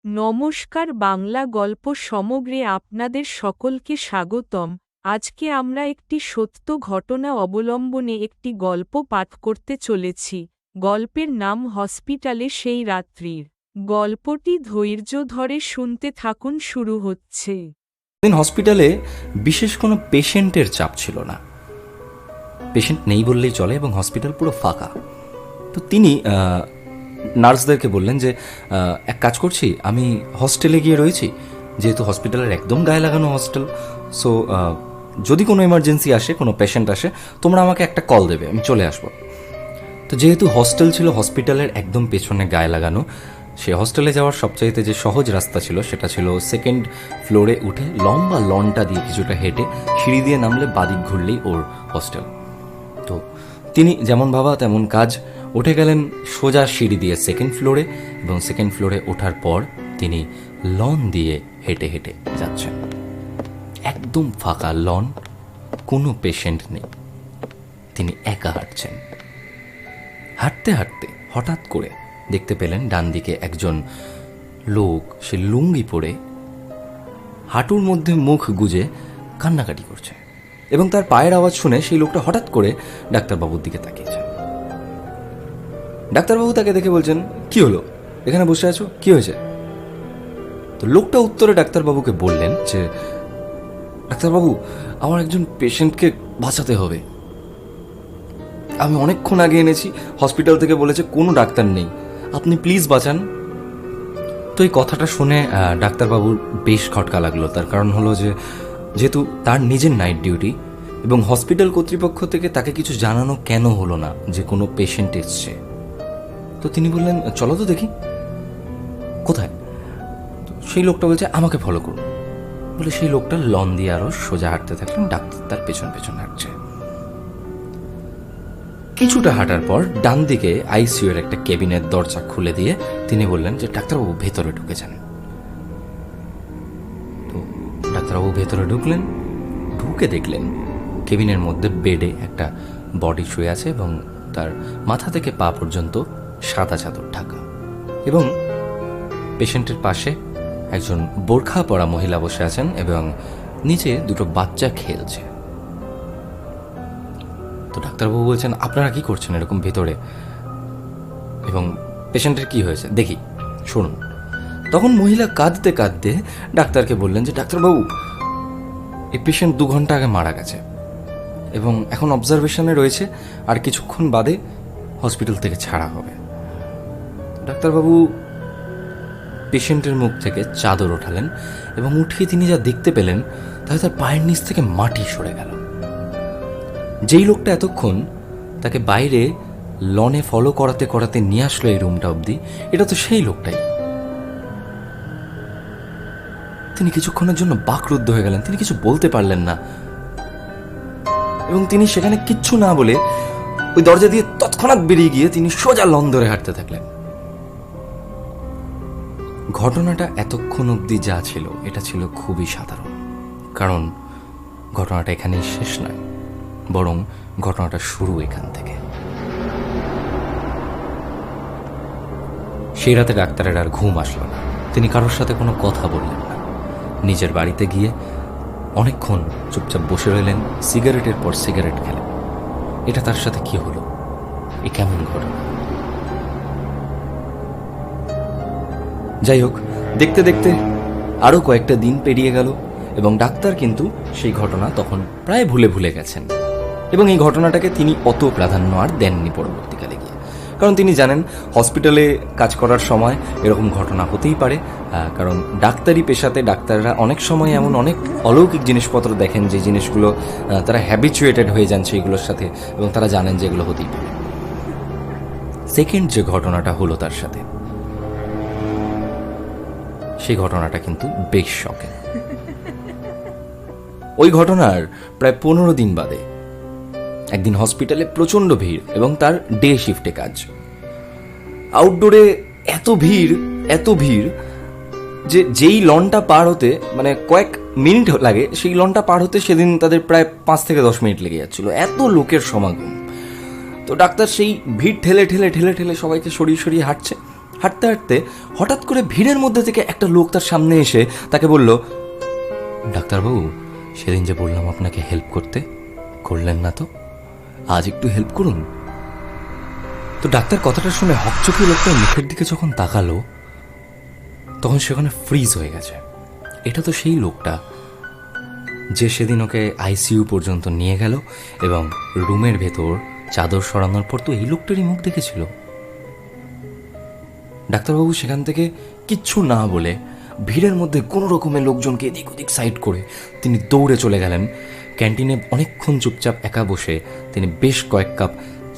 নমস্কার, বাংলা গল্প সমগ্রে আপনাদের সকলকে স্বাগতম। আজকে আমরা একটি সত্য ঘটনা অবলম্বনে একটি গল্প পাঠ করতে চলেছি। গল্পের নাম হসপিটালে সেই রাত্রির। গল্পটি ধৈর্য ধরে শুনতে থাকুন, শুরু হচ্ছে। দিন হসপিটালে বিশেষ কোনো পেশেন্টের চাপ ছিল না। পেশেন্ট নেই বললেই চলে এবং হসপিটাল পুরো ফাঁকা। তো তিনি নার্সদেরকে বললেন যে এক কাজ করছি, আমি হস্টেলে গিয়ে রয়েছি, যেহেতু হসপিটালের একদম গায়ে লাগানো হস্টেল। সো যদি কোনো এমার্জেন্সি আসে, কোনো পেশেন্ট আসে, তোমরা আমাকে একটা কল দেবে, আমি চলে আসবো। তো যেহেতু হস্টেল ছিল হসপিটালের একদম পেছনে গায়ে লাগানো, সে হস্টেলে যাওয়ার সবচাইতে যে সহজ রাস্তা ছিল সেটা ছিল সেকেন্ড ফ্লোরে উঠে লম্বা লনটা দিয়ে কিছুটা হেঁটে সিঁড়ি দিয়ে নামলে বাদিক ঘুরলেই ওর হস্টেল। তো তিনি যেমন ভাবা তেমন কাজ, উঠে গেলেন সোজা সিঁড়ি দিয়ে সেকেন্ড ফ্লোরে, এবং সেকেন্ড ফ্লোরে ওঠার পর তিনি লন দিয়ে হেঁটে হেঁটে যাচ্ছেন। একদম ফাঁকা লন, কোনো পেশেন্ট নেই, তিনি একা হাঁটছেন। হাঁটতে হাঁটতে হঠাৎ করে দেখতে পেলেন ডান দিকে একজন লোক, সে লুঙ্গি পরে হাঁটুর মধ্যে মুখ গুজে কান্নাকাটি করছে, এবং তার পায়ের আওয়াজ শুনে সেই লোকটা হঠাৎ করে ডাক্তারবাবুর দিকে তাকিয়েছে। ডাক্তারবাবু তাকে দেখে বলছেন, কি হলো, এখানে বসে আছো, কি হয়েছে? তো লোকটা উত্তরে ডাক্তারবাবুকে বললেন যে, ডাক্তারবাবু, আমার একজন পেশেন্টকে বাঁচাতে হবে। আমি অনেকক্ষণ আগে এনেছি, হসপিটাল থেকে বলেছে কোনো ডাক্তার নেই, আপনি প্লিজ বাঁচান। তো এই কথাটা শুনে ডাক্তারবাবুর বেশ খটকা লাগলো। তার কারণ হলো যে যেহেতু তার নিজের নাইট ডিউটি, এবং হসপিটাল কর্তৃপক্ষ থেকে তাকে কিছু জানানো কেন হলো না যে কোনো পেশেন্ট এসছে। তো তিনি বললেন, চলো তো দেখি কোথায়। সেই লোকটা বলছে, আমাকে ফলো করুন। বলে সেই লোকটা লন দিয়ে আরো সোজা হাঁটতে থাকলেন, ডাক্তার তার পেছন পেছন হাঁটছে। কিছুটা হাঁটার পর ডান দিকে আইসিইউ এর একটা কেবিনের দরজা খুলে দিয়ে তিনি বললেন যে, ডাক্তারবাবু ভেতরে ঢুকে যান। তো ডাক্তারবাবু ভেতরে ঢুকলেন, ঢুকে দেখলেন কেবিনের মধ্যে বেডে একটা বডি শুয়ে আছে, এবং তার মাথা থেকে পা পর্যন্ত সাদা চাদর ঢাকা, এবং পেশেন্টের পাশে একজন বোরখা পরা মহিলা বসে আছেন, এবং নিচে দুটো বাচ্চা খেলছে। তো ডাক্তারবাবু বলছেন, আপনারা কি করছেন এরকম ভেতরে, এবং পেশেন্টের কি হয়েছে দেখি, শুনুন। তখন মহিলা কাঁদতে কাঁদতে ডাক্তারকে বললেন যে, ডাক্তারবাবু, এই পেশেন্ট 2 ঘন্টা আগে মারা গেছে, এবং এখন অবজারভেশনে রয়েছে, আর কিছুক্ষণ বাদে হসপিটাল থেকে ছাড়া হবে। ডাক্তারবাবু পেশেন্টের মুখ থেকে চাদর ওঠালেন, এবং উঠিয়ে তিনি যা দেখতে পেলেন তাহলে তার পায়ের নিচ থেকে মাটি সরে গেল। যেই লোকটা এতক্ষণ তাকে বাইরে লনে ফলো করাতে করাতে নিয়ে আসলো এই রুমটা অবধি, এটা তো সেই লোকটাই। তিনি কিছুক্ষণের জন্য বাকরুদ্ধ হয়ে গেলেন, তিনি কিছু বলতে পারলেন না, এবং তিনি সেখানে কিচ্ছু না বলে ওই দরজা দিয়ে তৎক্ষণাৎ বেরিয়ে গিয়ে তিনি সোজা লন ধরে হাঁটতে থাকলেন। ঘটনাটা এতক্ষণ অবধি যা ছিল এটা ছিল খুবই সাধারণ, কারণ ঘটনাটা এখানেই শেষ নয়, বরং ঘটনাটা শুরু এখান থেকে। সেই রাতে ডাক্তারের আর ঘুম আসলো না, তিনি কারোর সাথে কোনো কথা বললেন না। নিজের বাড়িতে গিয়ে অনেকক্ষণ চুপচাপ বসে রইলেন, সিগারেটের পর সিগারেট খেলেন। এটা তার সাথে কি হলো, এ কেমন ঘটনা? যাই হোক, দেখতে দেখতে আরো কয়েকটা দিন পেরিয়ে গেল, এবং ডাক্তার কিন্তু সেই ঘটনা তখন প্রায় ভুলে ভুলে গেছেন, এবং এই ঘটনাটাকে তিনি অত প্রাধান্য আর দেননি পরবর্তীকালে গিয়ে। কারণ তিনি জানেন হসপিটালে কাজ করার সময় এরকম ঘটনা হতেই পারে, কারণ ডাক্তারি পেশাতে ডাক্তাররা অনেক সময় এমন অনেক অলৌকিক জিনিসপত্র দেখেন যে জিনিসগুলো তারা হ্যাবিচুয়েটেড হয়ে যান সেইগুলোর সাথে, এবং তারা জানেন যে এগুলো হতেই পারে। সেকেন্ড যে ঘটনাটা হলো তার সাথে, সেই ঘটনাটা কিন্তু বেশ শকের। ওই ঘটনার প্রায় 15 দিন বাদে একদিন হসপিটালে প্রচন্ড ভিড়, এবং তার ডে শিফটে কাজ। আউটডোরে এত ভিড় যে যেই লনটা পার হতে মানে কয়েক মিনিট লাগে, সেই লনটা পার হতে সেদিন তাদের প্রায় 5 থেকে 10 মিনিট লেগে যাচ্ছিল, এত লোকের সমাগম। তো ডাক্তার সেই ভিড় ঠেলে ঠেলে ঠেলে ঠেলে সবাইকে সরিয়ে সরিয়ে হাঁটছে, হাঁটতে হাঁটতে হঠাৎ করে ভিড়ের মধ্যে থেকে একটা লোক তার সামনে এসে তাকে বলল, ডাক্তারবাবু, সেদিন যে বললাম আপনাকে হেল্প করতে, করলেন না তো, আজ একটু হেল্প করুন। তো ডাক্তার কথাটা শুনে হকচকিয়ে লোকটার মুখের দিকে যখন তাকালো, তখন সেখানে ফ্রিজ হয়ে গেছে। এটা তো সেই লোকটা যে সেদিন ওকে আইসিইউ পর্যন্ত নিয়ে গেল এবং রুমের ভেতর চাদর সরানোর পর তো এই লোকটারই মুখ দেখেছিল। ডাক্তারবাবু সেখান থেকে কিচ্ছু না বলে ভিড়ের মধ্যে কোনো রকমের লোকজনকে এদিক ওদিক সাইড করে তিনি দৌড়ে চলে গেলেন ক্যান্টিনে। অনেকক্ষণ চুপচাপ একা বসে তিনি বেশ কয়েক কাপ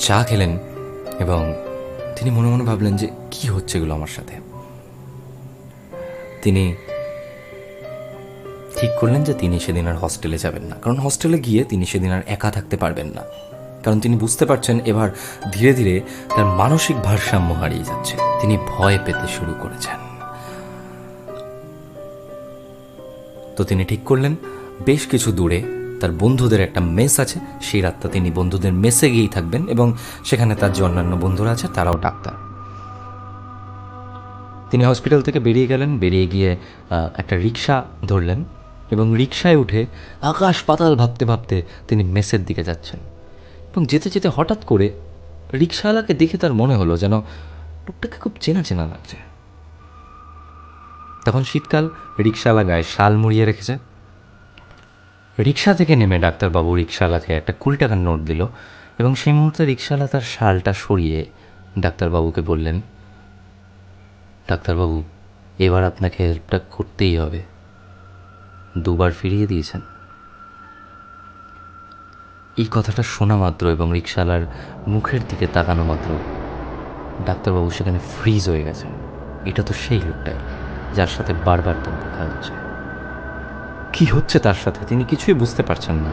চা খেলেন এবং তিনি মনে মনে ভাবলেন যে কি হচ্ছে এগুলো আমার সাথে। তিনি ঠিক করলেন যে তিনি সেদিন আর হস্টেলে যাবেন না, কারণ হস্টেলে গিয়ে তিনি সেদিন আর একা থাকতে পারবেন না, কারণ তিনি বুঝতে পারছেন এবার ধীরে ধীরে তার মানসিক ভারসাম্য হারিয়ে যাচ্ছে। তিনি ভয় পেতে শুরু করেছেন। তো তিনি ঠিক করলেন বেশ কিছু দূরে তার বন্ধুদের একটা মেস আছে, সেই রাতটা তিনি বন্ধুদের মেসে গিয়েই থাকবেন এবং সেখানে তার যে অন্যান্য বন্ধুরা আছে তারাও ডাক্তার। তিনি হসপিটাল থেকে বেরিয়ে গেলেন, বেরিয়ে গিয়ে একটা রিক্সা ধরলেন এবং রিক্সায় উঠে আকাশ পাতাল ভাবতে ভাবতে তিনি মেসের দিকে যাচ্ছেন। এবং যেতে যেতে হঠাৎ করে রিক্সাওয়ালাকে দেখে তার মনে হলো যেন লোকটাকে খুব চেনা চেনা লাগছে। তখন শীতকাল, রিক্সাওয়ালা গায়ে শাল মুড়িয়ে রেখেছে। রিক্সা থেকে নেমে ডাক্তারবাবু রিক্সাওয়ালাকে একটা 20 টাকার নোট দিল এবং সেই মুহূর্তে রিক্সাওয়ালা তার শালটা সরিয়ে ডাক্তারবাবুকে বললেন, ডাক্তারবাবু, এবার আপনাকে হেল্পটা করতেই হবে। 2 বার ফিরিয়ে দিয়েছেন। এই কথাটা শোনা মাত্র এবং রিক্সাওয়ালার মুখের দিকে তাকানো মাত্র ডাক্তারবাবু সেখানে ফ্রিজ হয়ে গেছে। এটা তো সেই লোকটাই যার সাথে বারবার তার দেখা হচ্ছে। কি হচ্ছে তার সাথে তিনি কিছুই বুঝতে পারছেন না।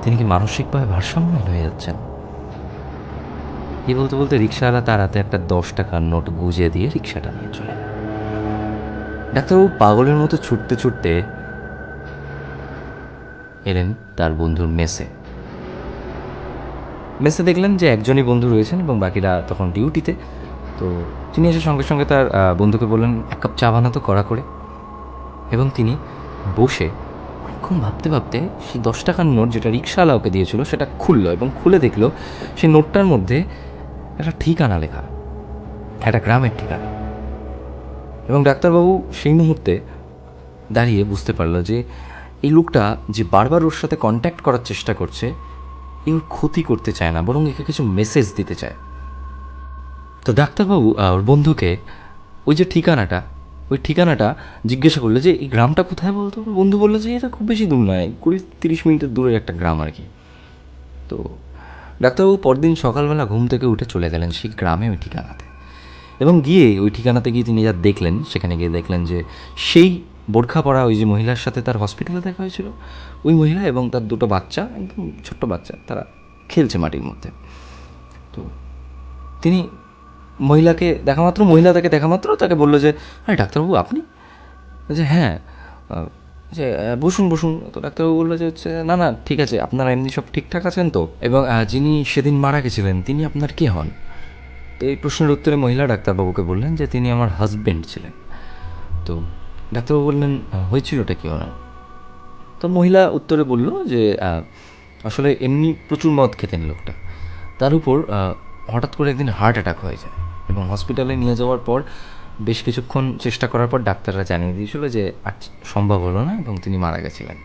তিনি কি মানসিকভাবে ভারসাম্যহীন হয়ে যাচ্ছেন? এই বলতে বলতে রিক্সাওয়ালা তার হাতে একটা 10 টাকার নোট গুঁজে দিয়ে রিক্সাটা নিয়ে চলে। ডাক্তারবাবু পাগলের মতো ছুটতে ছুটতে এলেন তার বন্ধুর মেসে। মেসে দেখলেন যে একজনই বন্ধু রয়েছেন এবং বাকিরা তখন ডিউটিতে। তো তিনি এসে সঙ্গে সঙ্গে তার বন্ধুকে বললেন, 1 কাপ চা বানাতো কড়া করে। এবং তিনি বসে অনেকক্ষণ ভাবতে ভাবতে সেই 10 টাকার নোট যেটা রিক্সাওয়ালা ওকে দিয়েছিল সেটা খুললো এবং খুলে দেখলো সেই নোটটার মধ্যে একটা ঠিকানা লেখা, একটা গ্রামের ঠিকানা। এবং ডাক্তারবাবু সেই মুহূর্তে দাঁড়িয়ে বুঝতে পারলো যে এই লোকটা যে বারবার ওর সাথে কন্ট্যাক্ট করার চেষ্টা করছে, ওর ক্ষতি করতে চায় না, বরং একে কিছু মেসেজ দিতে চায়। তো ডাক্তারবাবু ওর বন্ধুকে ওই যে ঠিকানাটা, ওই ঠিকানাটা জিজ্ঞাসা করলো যে এই গ্রামটা কোথায় বলতো। বন্ধু বললো যে এটা খুব বেশি দূর নয়, 20-30 মিনিটের দূরের একটা গ্রাম আর কি। তো ডাক্তারবাবু পরদিন সকালবেলা ঘুম থেকে উঠে চলে গেলেন সেই গ্রামে ওই ঠিকানাতে। এবং গিয়ে ওই ঠিকানাতে গিয়ে তিনি যা দেখলেন, সেখানে গিয়ে দেখলেন যে সেই বোরখা পরা ওই যে মহিলার সাথে তার হসপিটালে দেখা হয়েছিল, ওই মহিলা এবং তার 2টো বাচ্চা, একদম ছোট্ট বাচ্চা, তারা খেলছে মাটির মধ্যে। তো তিনি মহিলাকে দেখা মাত্র, মহিলা তাকে দেখা মাত্র তাকে বললো যে, আরে ডাক্তারবাবু আপনি? যে হ্যাঁ, যে বসুন বসুন। তো ডাক্তারবাবু বললো যে হচ্ছে না না ঠিক আছে, আপনারা এমনি সব ঠিকঠাক আছেন তো? এবং যিনি সেদিন মারা গেছিলেন তিনি আপনার কে হন? তো এই প্রশ্নের উত্তরে মহিলা ডাক্তারবাবুকে বললেন যে তিনি আমার হাজব্যান্ড ছিলেন। তো ডাক্তারবাবু বললেন, হয়েছিলটা কি ওনার? তো মহিলা উত্তরে বলল যে আসলে এমনি প্রচুর মদ খেতেন লোকটা, তার উপর হঠাৎ করে একদিন হার্ট অ্যাটাক হয়ে যায় এবং হসপিটালে নিয়ে যাওয়ার পর বেশ কিছুক্ষণ চেষ্টা করার পর ডাক্তাররা জানিয়ে দিয়েছিল যে আর সম্ভব হলো না এবং তিনি মারা গেছিলেন।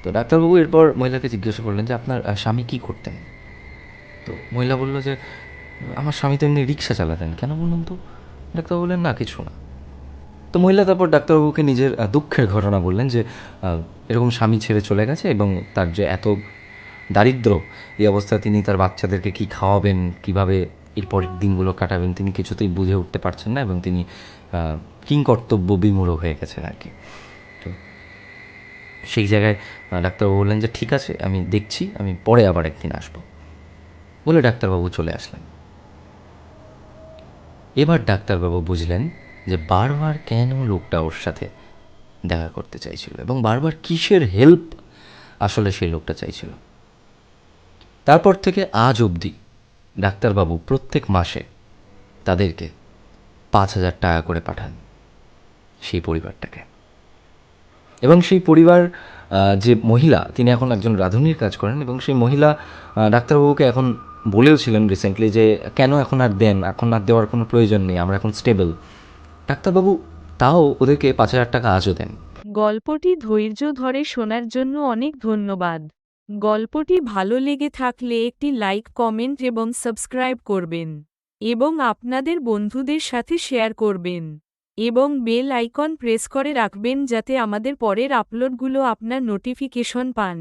তো ডাক্তারবাবু এরপর মহিলাকে জিজ্ঞাসা করলেন যে আপনার স্বামী কী করতেন? তো মহিলা বলল যে আমার স্বামী তো এমনি রিক্সা চালাতেন। কেন বলুন তো? ডাক্তারবাবু বললেন, না কিছু না। তো মহিলা তারপর ডাক্তারবাবুকে নিজের দুঃখের ঘটনা বললেন যে এরকম স্বামী ছেড়ে চলে গেছে এবং তার যে এত দারিদ্র, এই অবস্থায় তিনি তার বাচ্চাদেরকে কী খাওয়াবেন, কীভাবে এরপরের দিনগুলো কাটাবেন তিনি কিছুতেই বুঝে উঠতে পারছেন না এবং তিনি কিংকর্তব্য বিমূঢ় হয়ে গেছেন আর কি। তো সেই জায়গায় ডাক্তারবাবু বললেন যে ঠিক আছে, আমি দেখছি, আমি পরে আবার একদিন আসবো বলে ডাক্তারবাবু চলে আসলেন। এবার ডাক্তারবাবু বুঝলেন যে বারবার কেন লোকটা ওর সাথে দেখা করতে চাইছিল এবং বারবার কিসের হেল্প আসলে সেই লোকটা চাইছিল। তারপর থেকে আজ অবধি ডাক্তারবাবু প্রত্যেক মাসে তাদেরকে 5,000 টাকা করে পাঠান সেই পরিবারটাকে। এবং সেই পরিবার যে মহিলা, তিনি এখন একজন রাঁধুনির কাজ করেন, এবং সেই মহিলা ডাক্তারবাবুকে এখন বলেওছিলেন রিসেন্টলি যে কেন এখন আর দেন, এখন আর দেওয়ার কোনো প্রয়োজন নেই, আমরা এখন স্টেবল। ডাক্তারবাবু তাও ওদেরকে 5,000 টাকা আজও দেন। গল্পটি ধৈর্য ধরে শোনার জন্য অনেক ধন্যবাদ। গল্পটি ভালো লেগে থাকলে একটি লাইক, কমেন্ট এবং সাবস্ক্রাইব করবেন এবং আপনাদের বন্ধুদের সাথে শেয়ার করবেন এবং বেল আইকন প্রেস করে রাখবেন যাতে আমাদের পরের আপলোডগুলো আপনার নোটিফিকেশন পান।